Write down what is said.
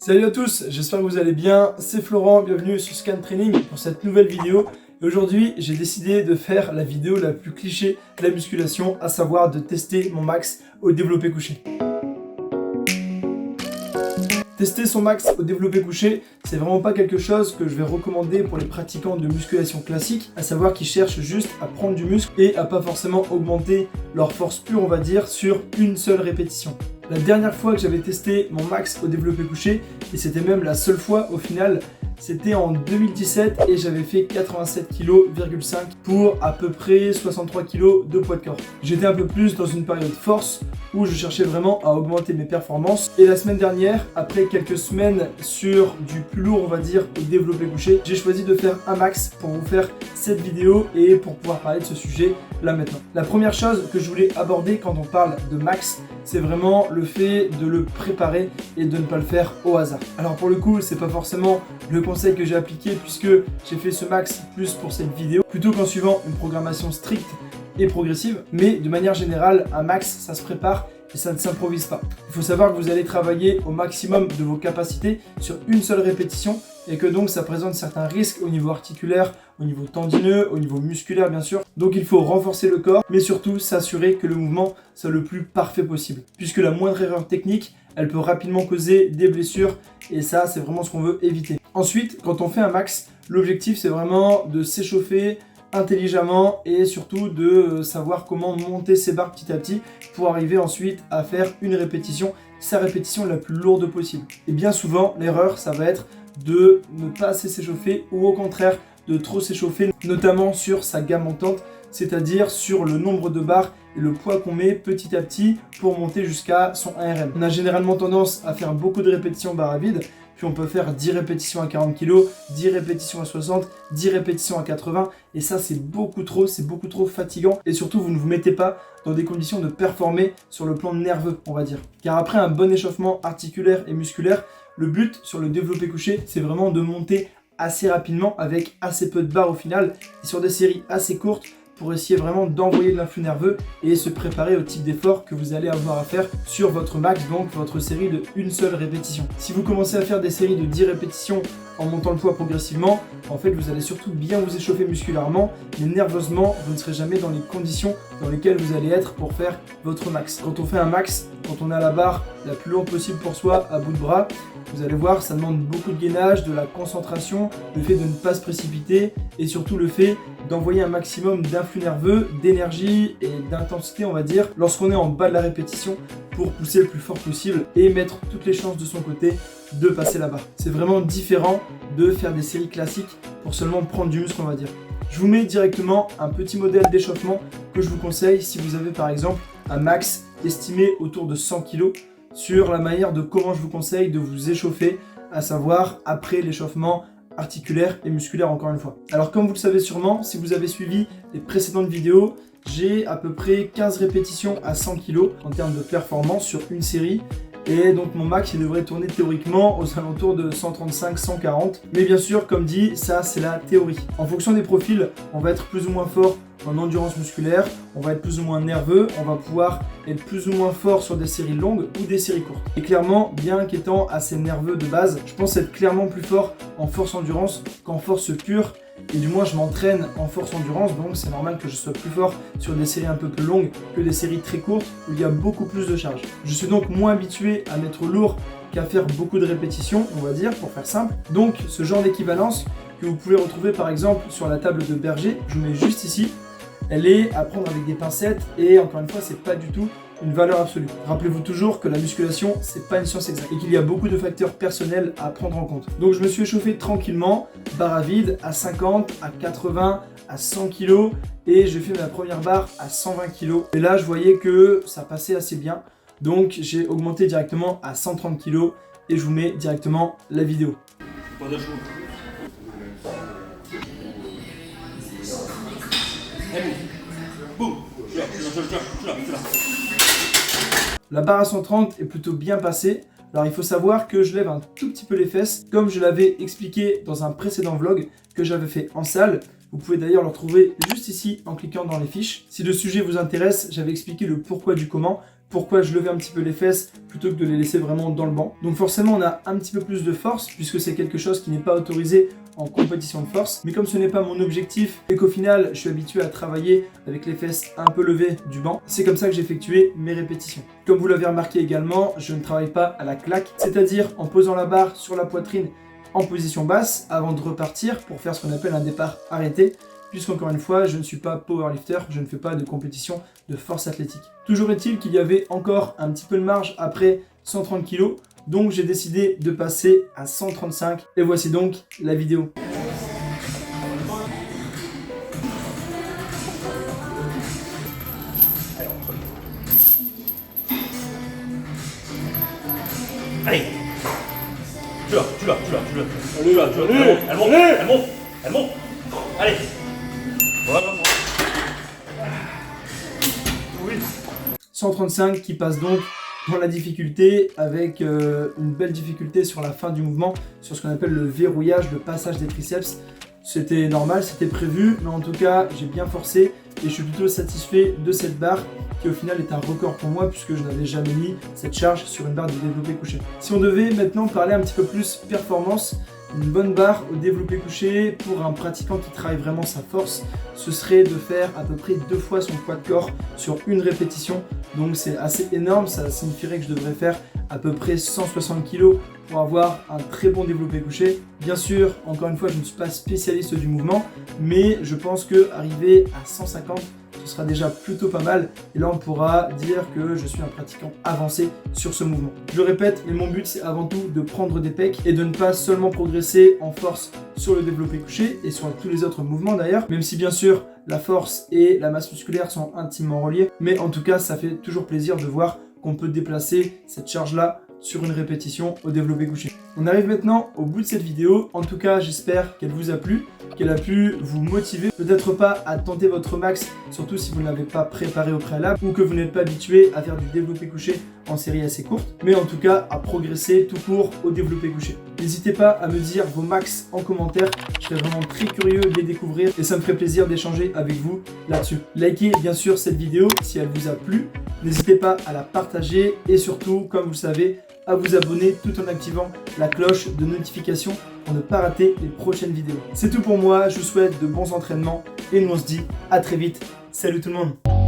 Salut à tous, j'espère que vous allez bien, c'est Florent, bienvenue sur Scan Training pour cette nouvelle vidéo. Et aujourd'hui, j'ai décidé de faire la vidéo la plus cliché de la musculation, à savoir de tester mon max au développé couché. Tester son max au développé couché, c'est vraiment pas quelque chose que je vais recommander pour les pratiquants de musculation classique, à savoir qui cherchent juste à prendre du muscle et à pas forcément augmenter leur force pure, on va dire, sur une seule répétition. La dernière fois que j'avais testé mon max au développé couché, et c'était même la seule fois au final, c'était en 2017 et j'avais fait 87,5 kg pour à peu près 63 kg de poids de corps. J'étais un peu plus dans une période force où je cherchais vraiment à augmenter mes performances. Et la semaine dernière, après quelques semaines sur du plus lourd, on va dire, au développé couché, j'ai choisi de faire un max pour vous faire cette vidéo et pour pouvoir parler de ce sujet là maintenant. La première chose que je voulais aborder quand on parle de max, c'est vraiment le fait de le préparer et de ne pas le faire au hasard. Alors pour le coup, c'est pas forcément le conseil que j'ai appliqué puisque j'ai fait ce max plus pour cette vidéo, plutôt qu'en suivant une programmation stricte et progressive, mais de manière générale, un max, ça se prépare et ça ne s'improvise pas. Il faut savoir que vous allez travailler au maximum de vos capacités sur une seule répétition et que donc ça présente certains risques au niveau articulaire, au niveau tendineux, au niveau musculaire bien sûr. Donc il faut renforcer le corps, mais surtout s'assurer que le mouvement soit le plus parfait possible. Puisque la moindre erreur technique, elle peut rapidement causer des blessures et ça, c'est vraiment ce qu'on veut éviter. Ensuite, quand on fait un max, l'objectif c'est vraiment de s'échauffer intelligemment et surtout de savoir comment monter ses barres petit à petit pour arriver ensuite à faire une répétition, sa répétition la plus lourde possible. Et bien souvent, l'erreur, ça va être de ne pas assez s'échauffer ou au contraire de trop s'échauffer, notamment sur sa gamme montante, c'est-à-dire sur le nombre de barres et le poids qu'on met petit à petit pour monter jusqu'à son ARM. On a généralement tendance à faire beaucoup de répétitions barre à vide, puis on peut faire 10 répétitions à 40 kg, 10 répétitions à 60, 10 répétitions à 80, et ça c'est beaucoup trop fatigant, et surtout vous ne vous mettez pas dans des conditions de performer sur le plan nerveux, on va dire. Car après un bon échauffement articulaire et musculaire, le but sur le développé couché, c'est vraiment de monter assez rapidement avec assez peu de barres au final, et sur des séries assez courtes, pour essayer vraiment d'envoyer de l'influx nerveux et se préparer au type d'effort que vous allez avoir à faire sur votre max, donc votre série de une seule répétition. Si vous commencez à faire des séries de 10 répétitions en montant le poids progressivement, en fait vous allez surtout bien vous échauffer musculairement, mais nerveusement vous ne serez jamais dans les conditions dans lesquelles vous allez être pour faire votre max. Quand on fait un max, quand on a la barre la plus lourde possible pour soi à bout de bras, vous allez voir, ça demande beaucoup de gainage, de la concentration, le fait de ne pas se précipiter et surtout le fait d'envoyer un maximum d'influx nerveux, d'énergie et d'intensité, on va dire, lorsqu'on est en bas de la répétition pour pousser le plus fort possible et mettre toutes les chances de son côté de passer la barre. C'est vraiment différent de faire des séries classiques pour seulement prendre du muscle, on va dire. Je vous mets directement un petit modèle d'échauffement que je vous conseille si vous avez par exemple un max estimé autour de 100 kg sur la manière de comment je vous conseille de vous échauffer, à savoir après l'échauffement articulaire et musculaire encore une fois. Alors comme vous le savez sûrement, si vous avez suivi les précédentes vidéos, j'ai à peu près 15 répétitions à 100 kg en termes de performance sur une série. Et donc mon max il devrait tourner théoriquement aux alentours de 135-140. Mais bien sûr, comme dit, ça c'est la théorie. En fonction des profils, on va être plus ou moins fort en endurance musculaire, on va être plus ou moins nerveux, on va pouvoir être plus ou moins fort sur des séries longues ou des séries courtes. Et clairement, bien qu'étant assez nerveux de base, je pense être clairement plus fort en force endurance qu'en force pure. Et du moins je m'entraîne en force endurance, donc c'est normal que je sois plus fort sur des séries un peu plus longues que des séries très courtes où il y a beaucoup plus de charge. Je suis donc moins habitué à mettre lourd qu'à faire beaucoup de répétitions, on va dire, pour faire simple. Donc ce genre d'équivalence que vous pouvez retrouver par exemple sur la table de Berger, je vous mets juste ici, elle est à prendre avec des pincettes et encore une fois c'est pas du tout une valeur absolue. Rappelez-vous toujours que la musculation, c'est pas une science exacte et qu'il y a beaucoup de facteurs personnels à prendre en compte. Donc je me suis échauffé tranquillement, barre à vide, à 50, à 80, à 100 kg et j'ai fait ma première barre à 120 kg. Et là, je voyais que ça passait assez bien. Donc j'ai augmenté directement à 130 kg et je vous mets directement la vidéo. La barre à 130 est plutôt bien passée. Alors il faut savoir que je lève un tout petit peu les fesses, comme je l'avais expliqué dans un précédent vlog que j'avais fait en salle. Vous pouvez d'ailleurs le retrouver juste ici en cliquant dans les fiches. Si le sujet vous intéresse, j'avais expliqué le pourquoi du comment pourquoi je levais un petit peu les fesses plutôt que de les laisser vraiment dans le banc. Donc forcément on a un petit peu plus de force puisque c'est quelque chose qui n'est pas autorisé en compétition de force. Mais comme ce n'est pas mon objectif et qu'au final je suis habitué à travailler avec les fesses un peu levées du banc, c'est comme ça que j'ai effectué mes répétitions. Comme vous l'avez remarqué également, je ne travaille pas à la claque, c'est-à-dire en posant la barre sur la poitrine en position basse avant de repartir pour faire ce qu'on appelle un départ arrêté, puisqu'encore une fois, je ne suis pas powerlifter, je ne fais pas de compétition de force athlétique. Toujours est-il qu'il y avait encore un petit peu de marge après 130 kg, donc j'ai décidé de passer à 135 et voici donc la vidéo. Allez, tu l'as. Elle monte. Allez. Voilà. 135 qui passe donc dans la difficulté avec une belle difficulté sur la fin du mouvement, sur ce qu'on appelle le verrouillage, le passage des triceps. C'était normal, c'était prévu, mais en tout cas j'ai bien forcé et je suis plutôt satisfait de cette barre qui au final est un record pour moi puisque je n'avais jamais mis cette charge sur une barre de développé couché. Si on devait maintenant parler un petit peu plus performance, une bonne barre au développé couché pour un pratiquant qui travaille vraiment sa force, ce serait de faire à peu près 2 fois son poids de corps sur une répétition. Donc c'est assez énorme, ça signifierait que je devrais faire à peu près 160 kg pour avoir un très bon développé couché. Bien sûr, encore une fois, je ne suis pas spécialiste du mouvement, mais je pense que arriver à 150, ce sera déjà plutôt pas mal. Et là, on pourra dire que je suis un pratiquant avancé sur ce mouvement. Je le répète, mais mon but, c'est avant tout de prendre des pecs et de ne pas seulement progresser en force sur le développé couché et sur tous les autres mouvements d'ailleurs, même si bien sûr, la force et la masse musculaire sont intimement reliées. Mais en tout cas, ça fait toujours plaisir de voir qu'on peut déplacer cette charge-là sur une répétition au développé couché. On arrive maintenant au bout de cette vidéo. En tout cas, j'espère qu'elle vous a plu, qu'elle a pu vous motiver, peut-être pas à tenter votre max, surtout si vous ne l'avez pas préparé au préalable ou que vous n'êtes pas habitué à faire du développé couché en série assez courte, mais en tout cas à progresser tout court au développé couché. N'hésitez pas à me dire vos max en commentaire, je serais vraiment très curieux de les découvrir et ça me ferait plaisir d'échanger avec vous là-dessus. Likez bien sûr cette vidéo si elle vous a plu, n'hésitez pas à la partager et surtout, comme vous le savez, à vous abonner tout en activant la cloche de notification pour ne pas rater les prochaines vidéos. C'est tout pour moi, je vous souhaite de bons entraînements et nous on se dit à très vite. Salut tout le monde!